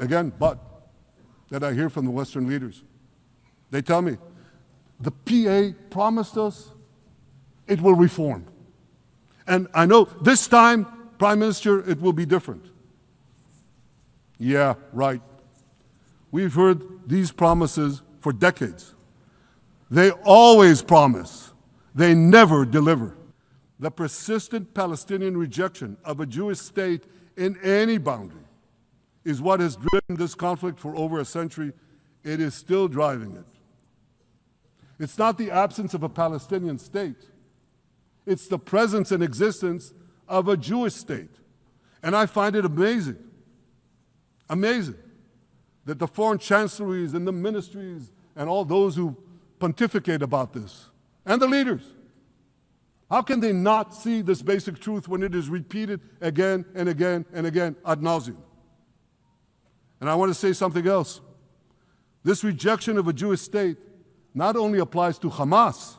again, that I hear from the Western leaders. They tell me, the PA promised us it will reform. And I know this time, Prime Minister, it will be different. Yeah, right. We've heard these promises for decades. They always promise. They never deliver. The persistent Palestinian rejection of a Jewish state in any boundary is what has driven this conflict for over a century. It is still driving it. It's not the absence of a Palestinian state. It's the presence and existence of a Jewish state. And I find it amazing that the foreign chancelleries and the ministries and all those who pontificate about this, and the leaders, how can they not see this basic truth when it is repeated again and again and again ad nauseum? And I want to say something else. This rejection of a Jewish state not only applies to Hamas,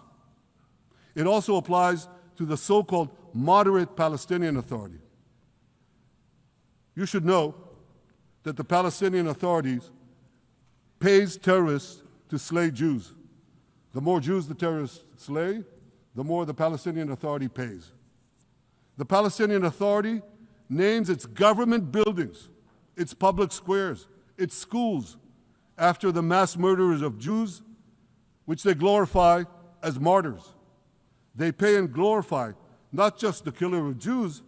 it also applies to the so-called moderate Palestinian Authority. You should know that the Palestinian authorities pays terrorists to slay Jews. The more Jews the terrorists slay, the more the Palestinian Authority pays. The Palestinian Authority names its government buildings, its public squares, its schools, after the mass murderers of Jews, which they glorify as martyrs. They pay and glorify not just the killer of Jews,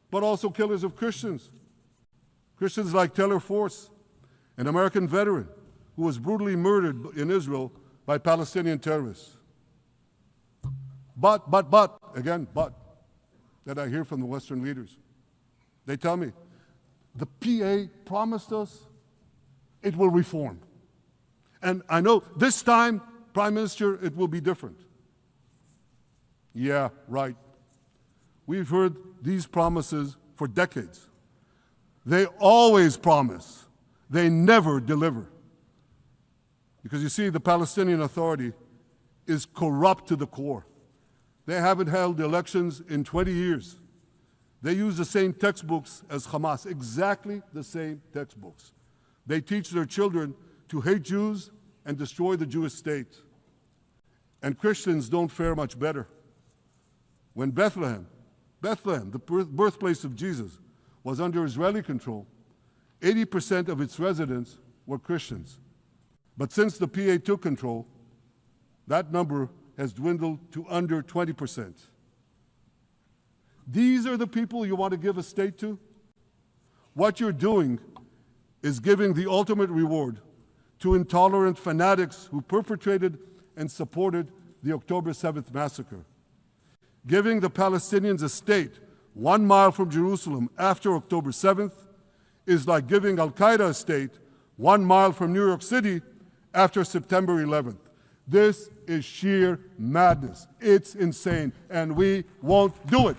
but also killers of Christians. Christians like Taylor Force, an American veteran who was brutally murdered in Israel by Palestinian terrorists. Again, that I hear from the Western leaders. They tell me, the PA promised us it will reform. And I know this time, Prime Minister, it will be different. Yeah, right. We've heard these promises for decades. They always promise. They never deliver. Because you see, the Palestinian Authority is corrupt to the core. They haven't held elections in 20 years. They use the same textbooks as Hamas, exactly the same textbooks. They teach their children to hate Jews and destroy the Jewish state. And Christians don't fare much better. When Bethlehem, the birthplace of Jesus, was under Israeli control, 80% of its residents were Christians. But since the PA took control, that number has dwindled to under 20%. These are the people you want to give a state to? What you're doing is giving the ultimate reward to intolerant fanatics who perpetrated and supported the October 7th massacre. Giving the Palestinians a state 1 mile from Jerusalem after October 7th is like giving Al-Qaeda a state 1 mile from New York City after September 11th. This is sheer madness. It's insane, and we won't do it.